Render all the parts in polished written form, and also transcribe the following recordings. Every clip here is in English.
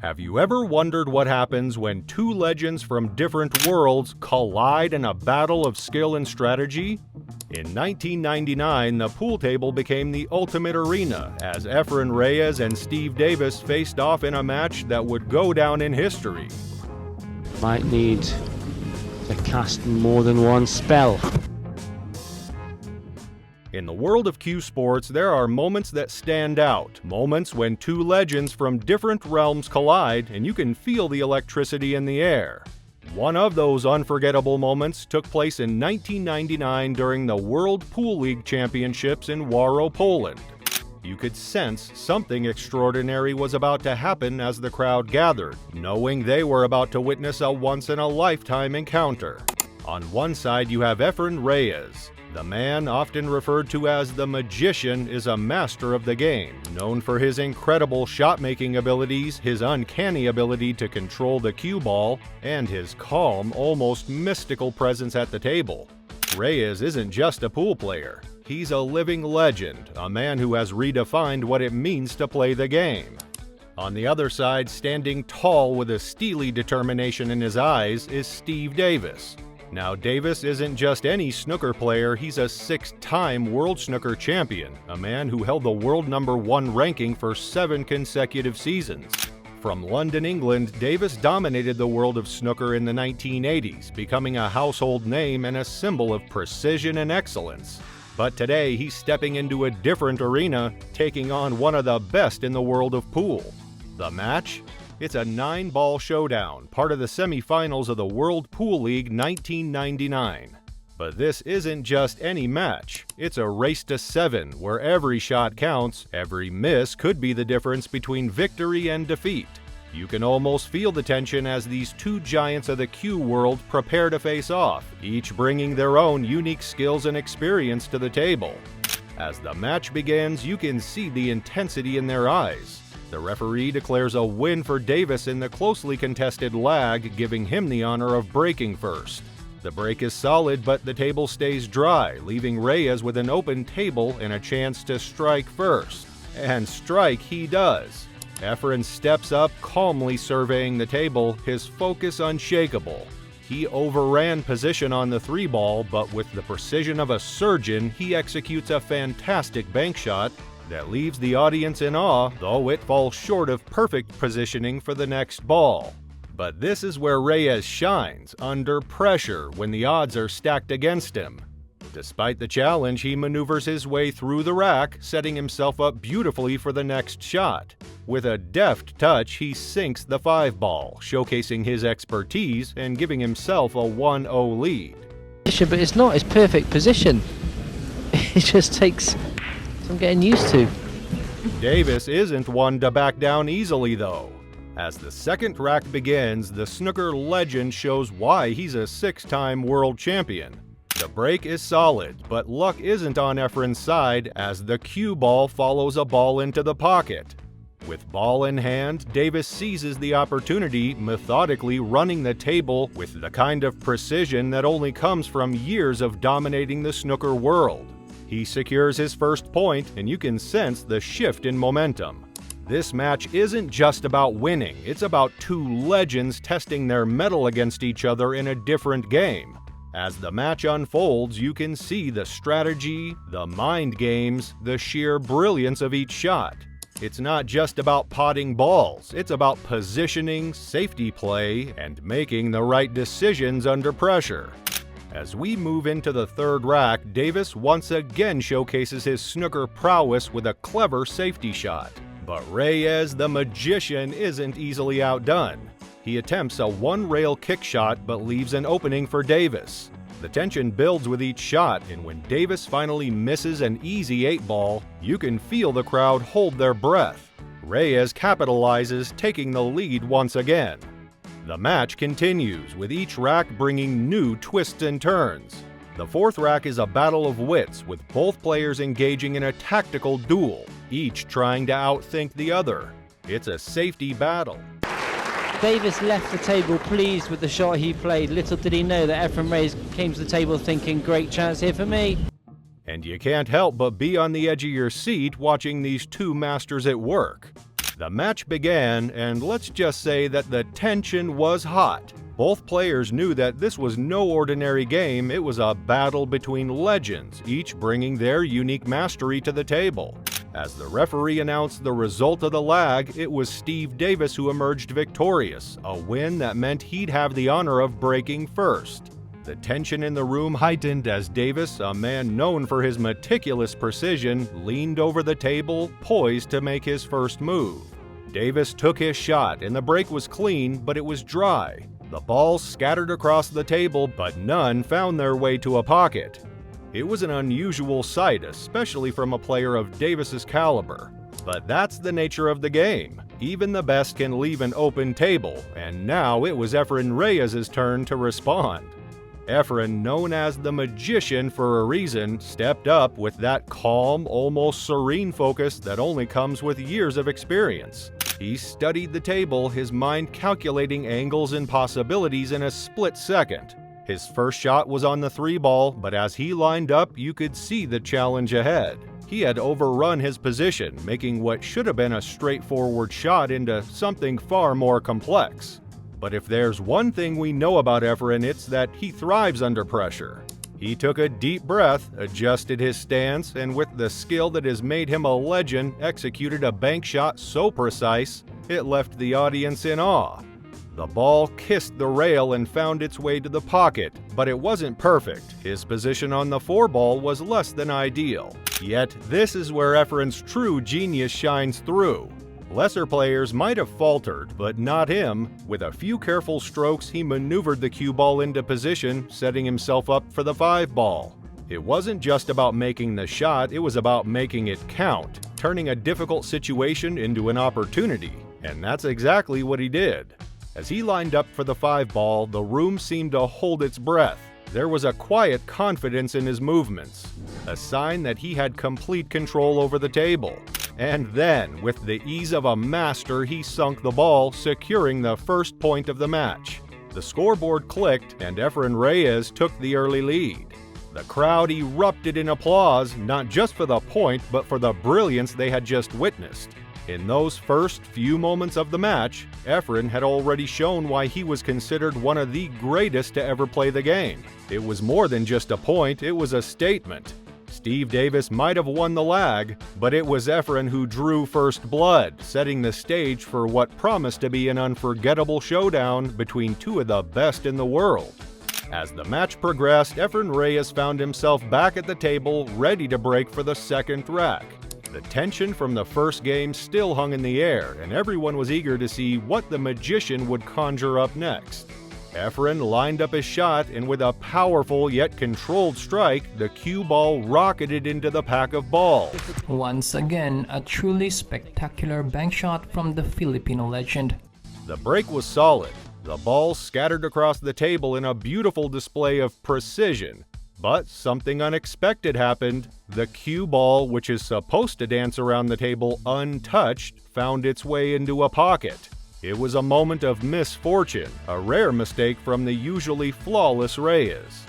Have you ever wondered what happens when two legends from different worlds collide in a battle of skill and strategy? In 1999, the pool table became the ultimate arena as Efren Reyes and Steve Davis faced off in a match that would go down in history. Might need to cast more than one spell. In the world of cue sports, there are moments that stand out, moments when two legends from different realms collide and you can feel the electricity in the air. One of those unforgettable moments took place in 1999 during the World Pool League Championships in Warsaw, Poland. You could sense something extraordinary was about to happen as the crowd gathered, knowing they were about to witness a once-in-a-lifetime encounter. On one side you have Efren Reyes. The man, often referred to as the magician, is a master of the game, known for his incredible shot-making abilities, his uncanny ability to control the cue ball, and his calm, almost mystical presence at the table. Reyes isn't just a pool player. He's a living legend, a man who has redefined what it means to play the game. On the other side, standing tall with a steely determination in his eyes, is Steve Davis. Now, Davis isn't just any snooker player, he's a six-time world snooker champion, a man who held the world #1 ranking for 7 consecutive seasons. From London, England, Davis dominated the world of snooker in the 1980s, becoming a household name and a symbol of precision and excellence. But today, he's stepping into a different arena, taking on one of the best in the world of pool. The match? It's a 9-ball showdown, part of the semifinals of the World Pool League 1999. But this isn't just any match. It's a race to 7, where every shot counts, every miss could be the difference between victory and defeat. You can almost feel the tension as these two giants of the cue world prepare to face off, each bringing their own unique skills and experience to the table. As the match begins, you can see the intensity in their eyes. The referee declares a win for Davis in the closely contested lag, giving him the honor of breaking first. The break is solid, but the table stays dry, leaving Reyes with an open table and a chance to strike first. And strike he does. Efren steps up, calmly surveying the table, his focus unshakable. He overran position on the 3-ball, but with the precision of a surgeon, he executes a fantastic bank shot that leaves the audience in awe, though it falls short of perfect positioning for the next ball. But this is where Reyes shines, under pressure when the odds are stacked against him. Despite the challenge, he maneuvers his way through the rack, setting himself up beautifully for the next shot. With a deft touch, he sinks the 5-ball, showcasing his expertise and giving himself a 1-0 lead. But it's not his perfect position. It just takes I'm getting used to. Davis isn't one to back down easily, though. As the second rack begins, the snooker legend shows why he's a 6-time world champion. The break is solid, but luck isn't on Efren's side as the cue ball follows a ball into the pocket. With ball in hand, Davis seizes the opportunity, methodically running the table with the kind of precision that only comes from years of dominating the snooker world. He secures his first point, and you can sense the shift in momentum. This match isn't just about winning, it's about two legends testing their mettle against each other in a different game. As the match unfolds, you can see the strategy, the mind games, the sheer brilliance of each shot. It's not just about potting balls, it's about positioning, safety play, and making the right decisions under pressure. As we move into the third rack, Davis once again showcases his snooker prowess with a clever safety shot. But Reyes, the magician, isn't easily outdone. He attempts a one-rail kick shot but leaves an opening for Davis. The tension builds with each shot, and when Davis finally misses an easy 8-ball, you can feel the crowd hold their breath. Reyes capitalizes, taking the lead once again. The match continues, with each rack bringing new twists and turns. The fourth rack is a battle of wits, with both players engaging in a tactical duel, each trying to outthink the other. It's a safety battle. Davis left the table pleased with the shot he played. Little did he know that Efren Reyes came to the table thinking, great chance here for me. And you can't help but be on the edge of your seat watching these two masters at work. The match began, and let's just say that the tension was hot. Both players knew that this was no ordinary game, it was a battle between legends, each bringing their unique mastery to the table. As the referee announced the result of the lag, it was Steve Davis who emerged victorious, a win that meant he'd have the honor of breaking first. The tension in the room heightened as Davis, a man known for his meticulous precision, leaned over the table, poised to make his first move. Davis took his shot, and the break was clean, but it was dry. The balls scattered across the table, but none found their way to a pocket. It was an unusual sight, especially from a player of Davis's caliber. But that's the nature of the game. Even the best can leave an open table, and now it was Efren Reyes' turn to respond. Efren, known as the Magician for a reason, stepped up with that calm, almost serene focus that only comes with years of experience. He studied the table, his mind calculating angles and possibilities in a split second. His first shot was on the 3-ball, but as he lined up, you could see the challenge ahead. He had overrun his position, making what should have been a straightforward shot into something far more complex. But if there's one thing we know about Efren, it's that he thrives under pressure. He took a deep breath, adjusted his stance, and with the skill that has made him a legend, executed a bank shot so precise, it left the audience in awe. The ball kissed the rail and found its way to the pocket, but it wasn't perfect. His position on the 4-ball was less than ideal. Yet this is where Efren's true genius shines through. Lesser players might have faltered, but not him. With a few careful strokes, he maneuvered the cue ball into position, setting himself up for the 5-ball. It wasn't just about making the shot, it was about making it count, turning a difficult situation into an opportunity. And that's exactly what he did. As he lined up for the 5-ball, the room seemed to hold its breath. There was a quiet confidence in his movements, a sign that he had complete control over the table. And then, with the ease of a master, he sunk the ball, securing the first point of the match. The scoreboard clicked, and Efren Reyes took the early lead. The crowd erupted in applause, not just for the point, but for the brilliance they had just witnessed. In those first few moments of the match, Efren had already shown why he was considered one of the greatest to ever play the game. It was more than just a point, it was a statement. Steve Davis might have won the lag, but it was Efren who drew first blood, setting the stage for what promised to be an unforgettable showdown between two of the best in the world. As the match progressed, Efren Reyes found himself back at the table, ready to break for the second rack. The tension from the first game still hung in the air, and everyone was eager to see what the Magician would conjure up next. Efren lined up his shot, and with a powerful yet controlled strike, the cue ball rocketed into the pack of balls. Once again, a truly spectacular bank shot from the Filipino legend. The break was solid. The ball scattered across the table in a beautiful display of precision. But something unexpected happened. The cue ball, which is supposed to dance around the table untouched, found its way into a pocket. It was a moment of misfortune, a rare mistake from the usually flawless Reyes.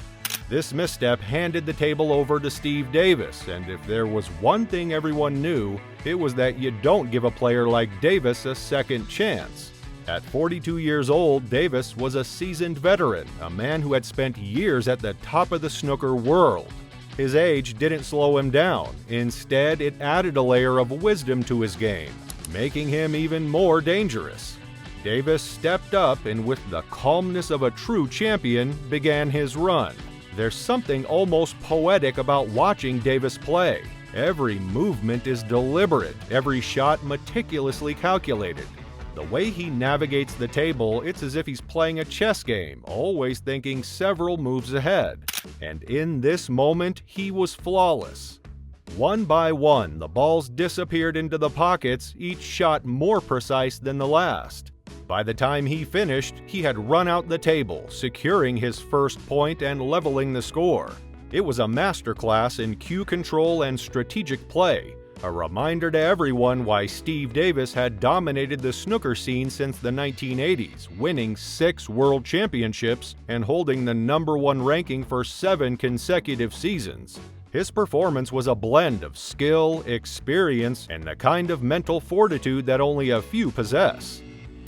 This misstep handed the table over to Steve Davis, and if there was one thing everyone knew, it was that you don't give a player like Davis a second chance. At 42 years old, Davis was a seasoned veteran, a man who had spent years at the top of the snooker world. His age didn't slow him down. Instead, it added a layer of wisdom to his game, making him even more dangerous. Davis stepped up and with the calmness of a true champion, began his run. There's something almost poetic about watching Davis play. Every movement is deliberate, every shot meticulously calculated. The way he navigates the table, it's as if he's playing a chess game, always thinking several moves ahead. And in this moment, he was flawless. One by one, the balls disappeared into the pockets, each shot more precise than the last. By the time he finished, he had run out the table, securing his first point and leveling the score. It was a masterclass in cue control and strategic play, a reminder to everyone why Steve Davis had dominated the snooker scene since the 1980s, winning 6 world championships and holding the #1 ranking for 7 consecutive seasons. His performance was a blend of skill, experience, and the kind of mental fortitude that only a few possess.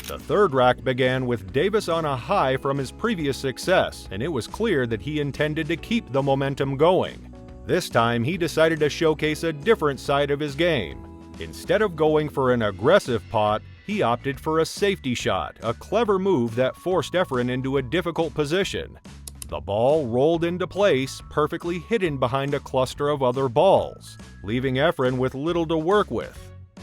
The third rack began with Davis on a high from his previous success, and it was clear that he intended to keep the momentum going. This time, he decided to showcase a different side of his game. Instead of going for an aggressive pot, he opted for a safety shot, a clever move that forced Efren into a difficult position. The ball rolled into place, perfectly hidden behind a cluster of other balls, leaving Efren with little to work with.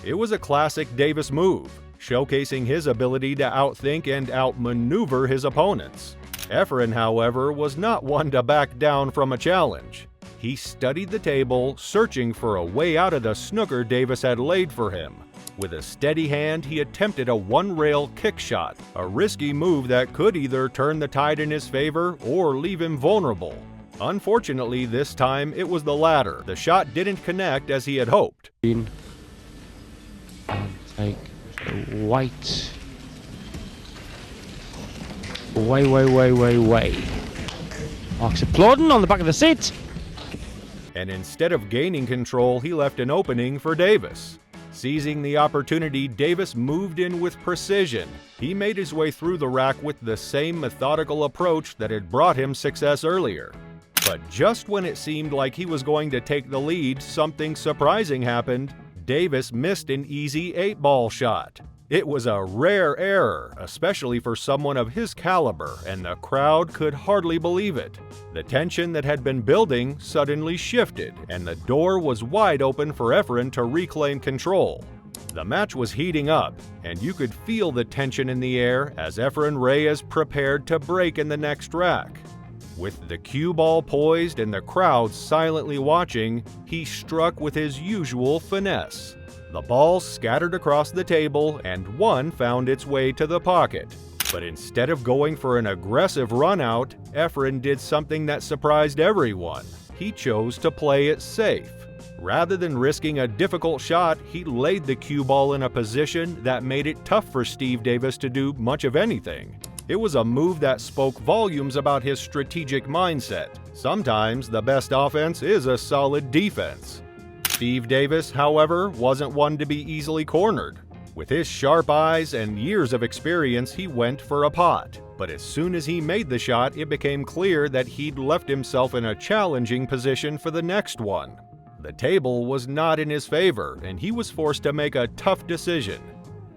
It was a classic Davis move, showcasing his ability to outthink and outmaneuver his opponents. Efren, however, was not one to back down from a challenge. He studied the table, searching for a way out of the snooker Davis had laid for him. With a steady hand, he attempted a one-rail kick shot, a risky move that could either turn the tide in his favor or leave him vulnerable. Unfortunately, this time it was the latter. The shot didn't connect as he had hoped. And take white. Way. Mark's applauding on the back of the seat. And instead of gaining control, he left an opening for Davis. Seizing the opportunity, Davis moved in with precision. He made his way through the rack with the same methodical approach that had brought him success earlier. But just when it seemed like he was going to take the lead, something surprising happened. Davis missed an easy 8-ball shot. It was a rare error, especially for someone of his caliber, and the crowd could hardly believe it. The tension that had been building suddenly shifted, and the door was wide open for Efren to reclaim control. The match was heating up, and you could feel the tension in the air as Efren Reyes prepared to break in the next rack. With the cue ball poised and the crowd silently watching, he struck with his usual finesse. The ball scattered across the table, and one found its way to the pocket. But instead of going for an aggressive run-out, Efren did something that surprised everyone. He chose to play it safe. Rather than risking a difficult shot, he laid the cue ball in a position that made it tough for Steve Davis to do much of anything. It was a move that spoke volumes about his strategic mindset. Sometimes the best offense is a solid defense. Steve Davis, however, wasn't one to be easily cornered. With his sharp eyes and years of experience, he went for a pot. But as soon as he made the shot, it became clear that he'd left himself in a challenging position for the next one. The table was not in his favor, and he was forced to make a tough decision.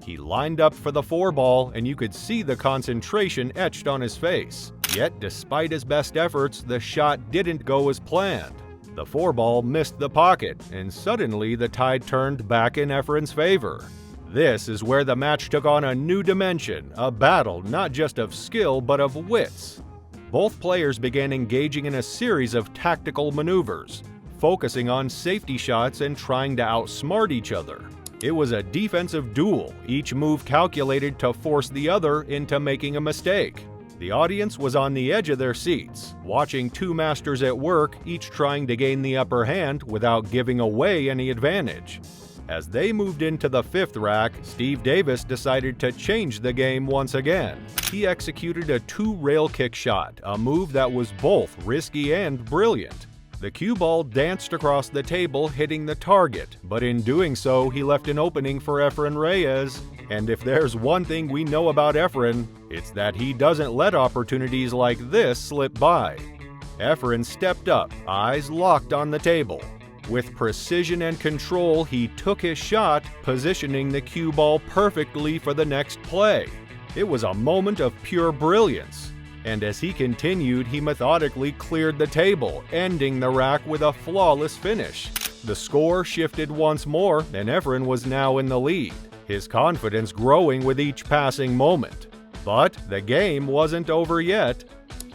He lined up for the 4-ball, and you could see the concentration etched on his face. Yet, despite his best efforts, the shot didn't go as planned. The 4-ball missed the pocket, and suddenly the tide turned back in Efren's favor. This is where the match took on a new dimension, a battle not just of skill but of wits. Both players began engaging in a series of tactical maneuvers, focusing on safety shots and trying to outsmart each other. It was a defensive duel, each move calculated to force the other into making a mistake. The audience was on the edge of their seats, watching two masters at work, each trying to gain the upper hand without giving away any advantage. As they moved into the 5th rack, Steve Davis decided to change the game once again. He executed a 2-rail kick shot, a move that was both risky and brilliant. The cue ball danced across the table, hitting the target, but in doing so, he left an opening for Efren Reyes. And if there's one thing we know about Efren, it's that he doesn't let opportunities like this slip by. Efren stepped up, eyes locked on the table. With precision and control, he took his shot, positioning the cue ball perfectly for the next play. It was a moment of pure brilliance. And as he continued, he methodically cleared the table, ending the rack with a flawless finish. The score shifted once more, and Efren was now in the lead, his confidence growing with each passing moment. But the game wasn't over yet.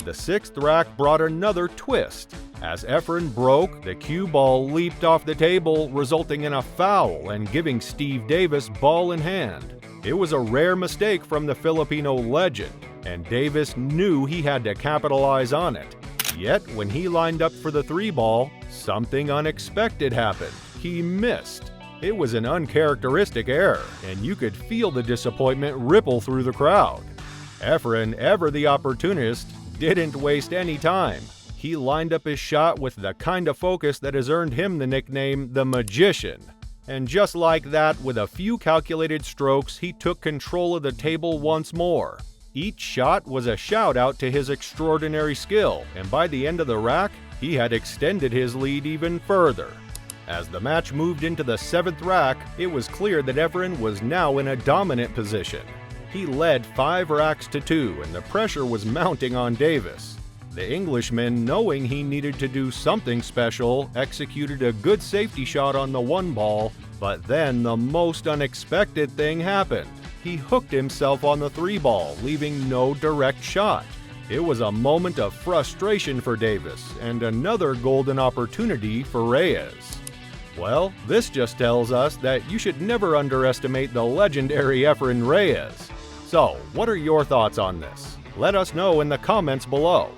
The 6th rack brought another twist. As Efren broke, the cue ball leaped off the table, resulting in a foul and giving Steve Davis ball in hand. It was a rare mistake from the Filipino legend, and Davis knew he had to capitalize on it. Yet, when he lined up for the 3-ball, something unexpected happened. He missed. It was an uncharacteristic error, and you could feel the disappointment ripple through the crowd. Efren, ever the opportunist, didn't waste any time. He lined up his shot with the kind of focus that has earned him the nickname the Magician. And just like that, with a few calculated strokes, he took control of the table once more. Each shot was a shout out to his extraordinary skill, and by the end of the rack, he had extended his lead even further. As the match moved into the 7th rack, it was clear that Efren was now in a dominant position. He led 5 racks to 2, and the pressure was mounting on Davis. The Englishman, knowing he needed to do something special, executed a good safety shot on the 1 ball, but then the most unexpected thing happened. He hooked himself on the 3 ball, leaving no direct shot. It was a moment of frustration for Davis, and another golden opportunity for Reyes. Well, this just tells us that you should never underestimate the legendary Efren Reyes. So, what are your thoughts on this? Let us know in the comments below.